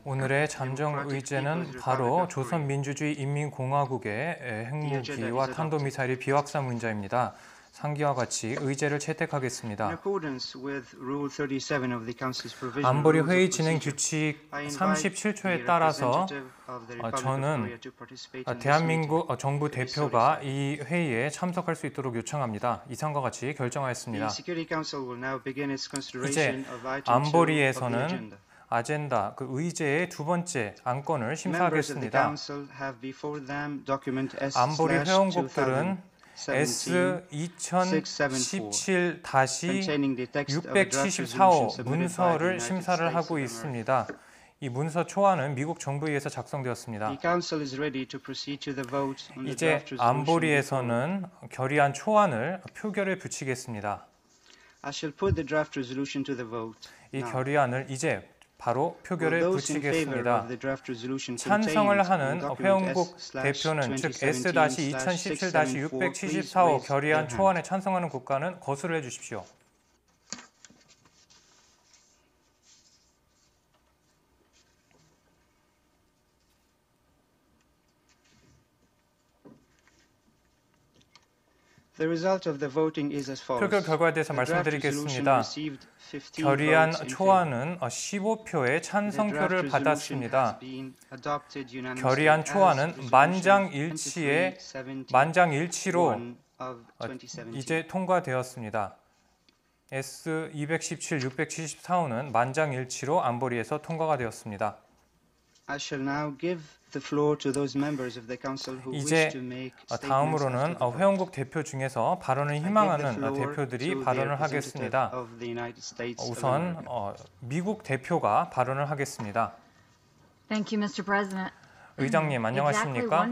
오늘의 잠정 의제는 바로 조선민주주의 인민공화국의 핵무기와 탄도미사일의 비확산 문제입니다. 상기와 같이 의제를 채택하겠습니다. 안보리 회의 진행 규칙 37조에 따라서 저는 대한민국 정부 대표가 이 회의에 참석할 수 있도록 요청합니다. 이상과 같이 결정하였습니다. 이제 안보리에서는 아젠다, 의제의 두 번째 안건을 심사하겠습니다. 안보리 회원국들은 S2017-674호 문서를 심사를 하고 있습니다. 이 문서 초안은 미국 정부에 의해서 작성되었습니다. 이제 안보리에서는 결의안 초안을 표결에 붙이겠습니다. 이 결의안을 이제 바로 표결에 붙이겠습니다. 찬성을 하는 회원국 대표는 즉 S-2017-674호 결의안 초안에 찬성하는 국가는 거수를 해주십시오. 표결 결과에 대해서 말씀드리겠습니다. 결의안 초안은 15표의 찬성표를 받았습니다. 결의안 초안은 만장일치로 이제 통과되었습니다. S-217-674호는 만장일치로 안보리에서 통과가 되었습니다. 이제 다음으로는 회원국 대표 중에서 발언을 희망하는 대표들이 발언을 하겠습니다. 우선 미국 대표가 발언을 하겠습니다. 의장님, 안녕하십니까?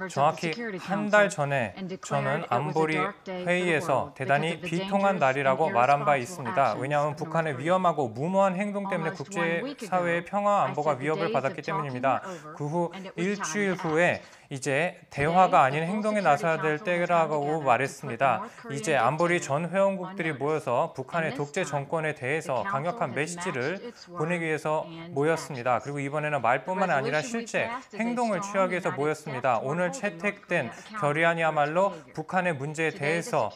정확히 한 달 전에 저는 안보리 회의에서 대단히 비통한 날이라고 말한 바 있습니다. 왜냐하면 북한의 위험하고 무모한 행동 때문에 국제사회의 평화 안보가 위협을 받았기 때문입니다. 그 후 일주일 후에 이제 대화가 아닌 행동에 나서야 될 때라고 말했습니다. 이제 안보리 전 회원국들이 모여서 북한의 독재 정권에 대해서 강력한 메시지를 보내기 위해서 모였습니다. 그리고 이번에는 말뿐만 아니라 실제 행동을 취하기 위해서 모였습니다. 오늘 채택된 결의안이야말로 북한의 문제에 대해서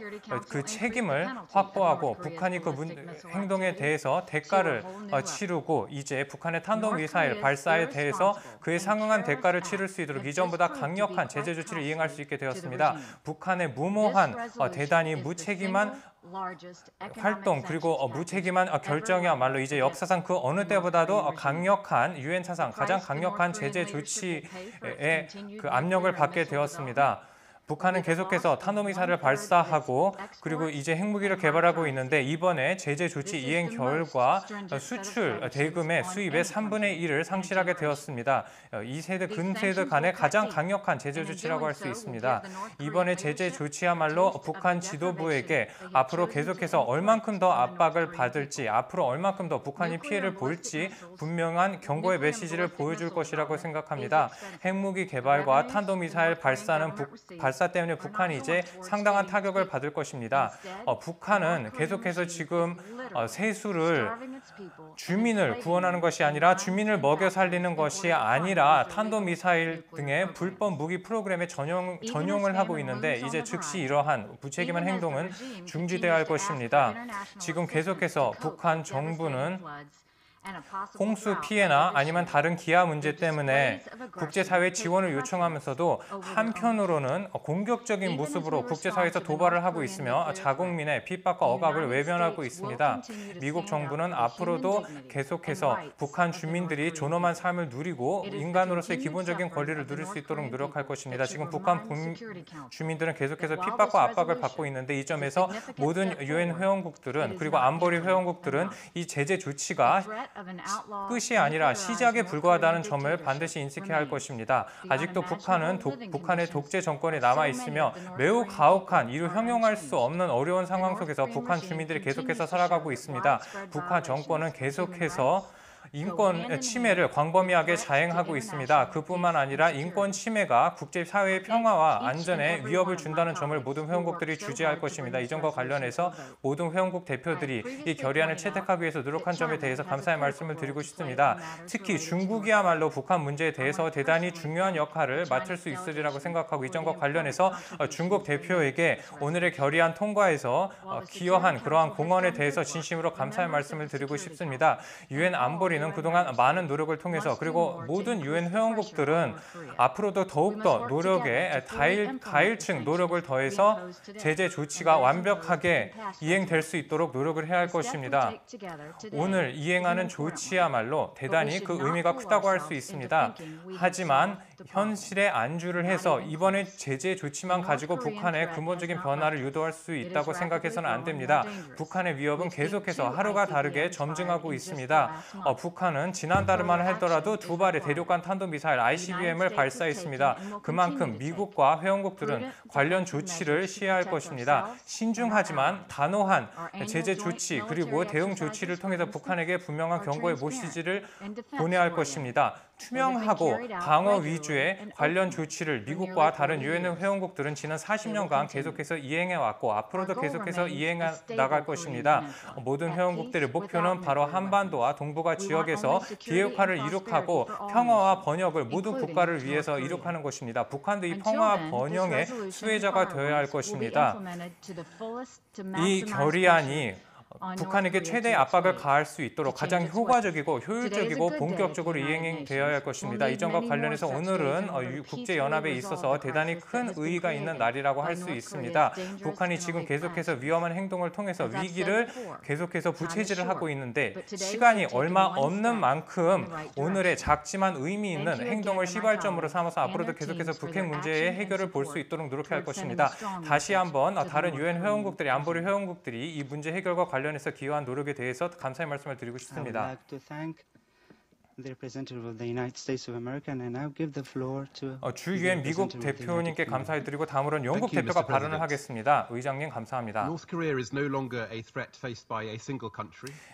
그 책임을 확보하고 북한이 그 행동에 대해서 대가를 치르고 이제 북한의 탄도미사일 발사에 대해서 그에 상응한 대가를 치를 수 있도록 이전보다 강력한 제재 조치를 이행할 수 있게 되었습니다. 북한의 무모한 대단히 무책임한 활동 그리고 무책임한 결정이야말로 이제 역사상 그 어느 때보다도 강력한 유엔 사상 가장 강력한 제재 조치의 그 압력을 받게 되었습니다. 북한은 계속해서 탄도미사일을 발사하고 그리고 이제 핵무기를 개발하고 있는데 이번에 제재 조치 이행 결과 수출 대금의 수입의 3분의 1을 상실하게 되었습니다. 이 세대 근세대 간의 가장 강력한 제재 조치라고 할 수 있습니다. 이번에 제재 조치야말로 북한 지도부에게 앞으로 계속해서 얼만큼 더 압박을 받을지 앞으로 얼만큼 더 북한이 피해를 볼지 분명한 경고의 메시지를 보여줄 것이라고 생각합니다. 핵무기 개발과 탄도미사일 발사 때문에 북한이 이제 상당한 타격을 받을 것입니다. 북한은 계속해서 지금 세수를 주민을 구원하는 것이 아니라 주민을 먹여 살리는 것이 아니라 탄도미사일 등의 불법 무기 프로그램에 전용을 하고 있는데 이제 즉시 이러한 무책임한 행동은 중지되어야 할 것입니다. 지금 계속해서 북한 정부는 홍수 피해나 아니면 다른 기아 문제 때문에 국제사회 지원을 요청하면서도 한편으로는 공격적인 모습으로 국제사회에서 도발을 하고 있으며 자국민의 핍박과 억압을 외면하고 있습니다. 미국 정부는 앞으로도 계속해서 북한 주민들이 존엄한 삶을 누리고 인간으로서의 기본적인 권리를 누릴 수 있도록 노력할 것입니다. 지금 북한 주민들은 계속해서 핍박과 압박을 받고 있는데 이 점에서 모든 유엔 회원국들은 그리고 안보리 회원국들은 이 제재 조치가 끝이 아니라 시작에 불과하다는 점을 반드시 인식해야 할 것입니다. 아직도 북한은 북한의 독재 정권이 남아있으며 매우 가혹한 이루 형용할 수 없는 어려운 상황 속에서 북한 주민들이 계속해서 살아가고 있습니다. 북한 정권은 계속해서 인권 침해를 광범위하게 자행하고 있습니다. 그뿐만 아니라 인권 침해가 국제사회의 평화와 안전에 위협을 준다는 점을 모든 회원국들이 주지할 것입니다. 이 점과 관련해서 모든 회원국 대표들이 이 결의안을 채택하기 위해서 노력한 점에 대해서 감사의 말씀을 드리고 싶습니다. 특히 중국이야말로 북한 문제에 대해서 대단히 중요한 역할을 맡을 수 있으리라고 생각하고 이 점과 관련해서 중국 대표에게 오늘의 결의안 통과에서 기여한 그러한 공헌에 대해서 진심으로 감사의 말씀을 드리고 싶습니다. 유엔 안보리는 그동안 많은 노력을 통해서 그리고 모든 유엔 회원국들은 앞으로도 더욱더 노력에 가일층 노력을 더해서 제재 조치가 완벽하게 이행될 수 있도록 노력을 해야 할 것입니다. 오늘 이행하는 조치야말로 대단히 그 의미가 크다고 할 수 있습니다. 하지만 현실에 안주를 해서 이번에 제재 조치만 가지고 북한의 근본적인 변화를 유도할 수 있다고 생각해서는 안 됩니다. 북한의 위협은 계속해서 하루가 다르게 점증하고 있습니다. 북한은 지난달만 하더라도 2발의 대륙간 탄도미사일 ICBM을 발사했습니다. 그만큼 미국과 회원국들은 관련 조치를 시해할 것입니다. 신중하지만 단호한 제재 조치 그리고 대응 조치를 통해서 북한에게 분명한 경고의 메시지를 보내야 할 것입니다. 투명하고 방어 위주의 관련 조치를 미국과 다른 유엔 회원국들은 지난 40년간 계속해서 이행해왔고 앞으로도 계속해서 이행해 나갈 것입니다. 모든 회원국들의 목표는 바로 한반도와 동북아 지역에서 비핵화를 이룩하고 평화와 번영을 모든 국가를 위해서 이룩하는 것입니다. 북한도 이 평화와 번영의 수혜자가 되어야 할 것입니다. 이 결의안이 북한에게 최대의 압박을 가할 수 있도록 가장 효과적이고 효율적이고 본격적으로 이행되어야 할 것입니다. 이 점과 관련해서 오늘은 국제연합에 있어서 대단히 큰 의의가 있는 날이라고 할 수 있습니다. 북한이 지금 계속해서 위험한 행동을 통해서 위기를 계속해서 부채질을 하고 있는데 시간이 얼마 없는 만큼 오늘의 작지만 의미 있는 행동을 시발점으로 삼아서 앞으로도 계속해서 북핵 문제의 해결을 볼 수 있도록 노력해야 할 것입니다. 다시 한번 다른 유엔 회원국들이 안보리 회원국들이 이 문제 해결과 관련해서 기여한 노력에 대해서 감사의 말씀을 드리고 싶습니다. 주 유엔 미국 대표님께 감사드리고 다음으로는 영국 대표가 발언을 하겠습니다. 의장님 감사합니다.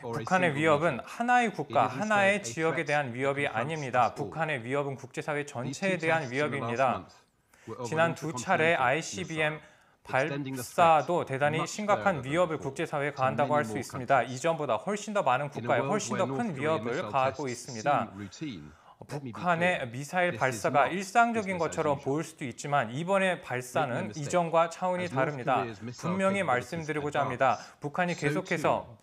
북한의 위협은 하나의 국가, 하나의 지역에 대한 위협이 아닙니다. 북한의 위협은 국제사회 전체에 대한 위협입니다. 지난 2차례 ICBM 발사도 대단히 심각한 위협을 국제사회에 가한다고 할 수 있습니다. 이전보다 훨씬 더 많은 국가에 훨씬 더 큰 위협을 가하고 있습니다. 북한의 미사일 발사가 일상적인 것처럼 보일 수도 있지만 이번의 발사는 이전과 차원이 다릅니다. 분명히 말씀드리고자 합니다. 북한이 계속해서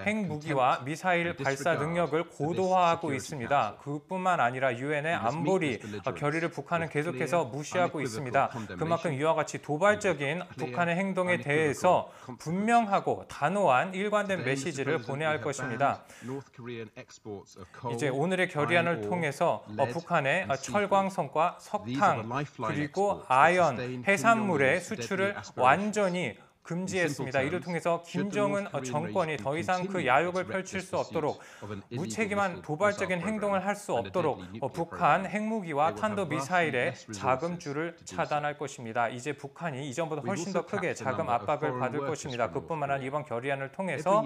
핵무기와 미사일 발사 능력을 고도화하고 있습니다. 그뿐만 아니라 유엔의 안보리 결의를 북한은 계속해서 무시하고 있습니다. 그만큼 이와 같이 도발적인 북한의 행동에 대해서 분명하고 단호한 일관된 메시지를 보내야 할 것입니다. 이제 오늘의 결의안을 통해서 북한의 철광석과 석탄 그리고 아연, 해산물의 수출을 완전히 금지했습니다. 이를 통해서 김정은 정권이 더 이상 그 야욕을 펼칠 수 없도록 무책임한 도발적인 행동을 할 수 없도록 북한 핵무기와 탄도미사일의 자금줄을 차단할 것입니다. 이제 북한이 이전보다 훨씬 더 크게 자금 압박을 받을 것입니다. 그뿐만 아니라 이번 결의안을 통해서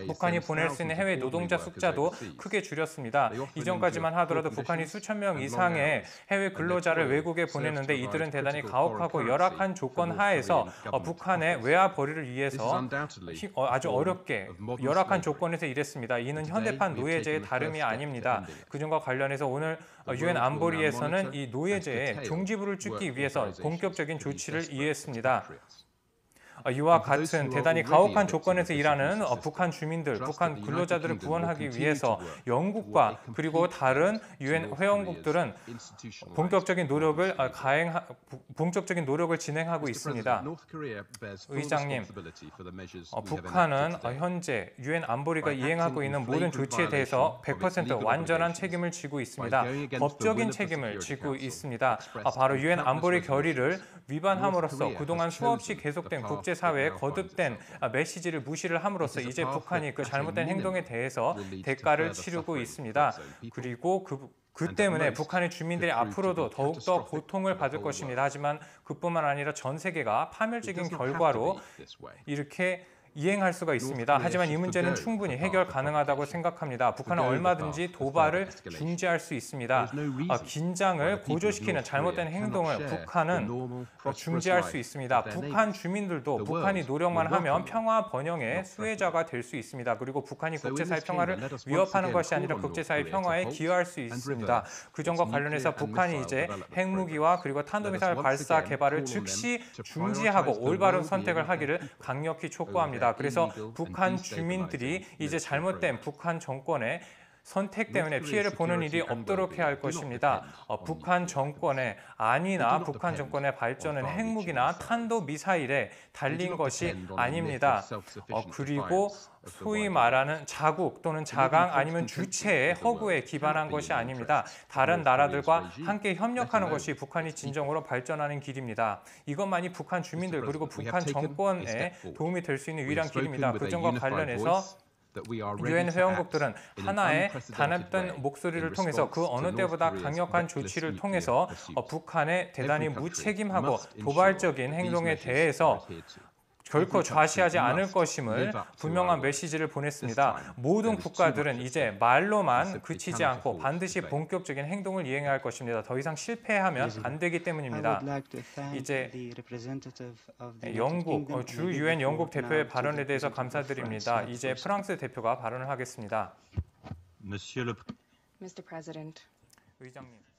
북한이 보낼 수 있는 해외 노동자 숫자도 크게 줄였습니다. 이전까지만 하더라도 북한이 수천 명 이상의 해외 근로자를 외국에 보냈는데 이들은 대단히 가혹하고 열악한 조건 하에서 북한의 외화 벌이를 위해서 아주 어렵게 열악한 조건에서 일했습니다. 이는 현대판 노예제의 다름이 아닙니다. 그점과 관련해서 오늘 유엔 안보리에서는 이 노예제의 종지부를 찍기 위해서 본격적인 조치를 이해했습니다. 이와 같은 대단히 가혹한 조건에서 일하는 북한 주민들, 북한 근로자들을 구원하기 위해서 영국과 그리고 다른 유엔 회원국들은 본격적인 노력을 진행하고 있습니다. 의장님, 북한은 현재 유엔 안보리가 이행하고 있는 모든 조치에 대해서 100% 완전한 책임을 지고 있습니다. 법적인 책임을 지고 있습니다. 바로 유엔 안보리 결의를 위반함으로써 그동안 수없이 계속된 국제사회에 거듭된 메시지를 무시를 함으로써 이제 북한이 그 잘못된 행동에 대해서 대가를 치르고 있습니다. 그리고 그 때문에 북한의 주민들이 앞으로도 더욱더 고통을 받을 것입니다. 하지만 그뿐만 아니라 전 세계가 파멸적인 결과로 이렇게 이행할 수가 있습니다. 하지만 이 문제는 충분히 해결 가능하다고 생각합니다. 북한은 얼마든지 도발을 중지할 수 있습니다. 긴장을 고조시키는 잘못된 행동을 북한은 중지할 수 있습니다. 북한 주민들도 북한이 노력만 하면 평화 번영의 수혜자가 될 수 있습니다. 그리고 북한이 국제사회 평화를 위협하는 것이 아니라 국제사회 평화에 기여할 수 있습니다. 그 점과 관련해서 북한이 이제 핵무기와 그리고 탄도미사일 발사 개발을 즉시 중지하고 올바른 선택을 하기를 강력히 촉구합니다. 그래서 북한 주민들이 이제 잘못된 북한 정권의 선택 때문에 피해를 보는 일이 없도록 해야 할 것입니다. 북한 정권의 안위나 북한 정권의 발전은 핵무기나 탄도미사일에 달린 것이 아닙니다. 그리고 소위 말하는 자국 또는 자강 아니면 주체의 허구에 기반한 것이 아닙니다. 다른 나라들과 함께 협력하는 것이 북한이 진정으로 발전하는 길입니다. 이것만이 북한 주민들 그리고 북한 정권에 도움이 될 수 있는 유일한 길입니다. 그 점과 관련해서 유엔 회원국들은 하나의 단합된 목소리를 통해서 그 어느 때보다 강력한 조치를 통해서 북한의 대단히 무책임하고 도발적인 행동에 대해서 결코 좌시하지 않을 것임을 분명한 메시지를 보냈습니다. 모든 국가들은 이제 말로만 그치지 않고 반드시 본격적인 행동을 이행해야 할 것입니다. 더 이상 실패하면 안 되기 때문입니다. 이제 영국, 주 유엔 영국 대표의 발언에 대해서 감사드립니다. 이제 프랑스 대표가 발언을 하겠습니다. Monsieur le 의장님.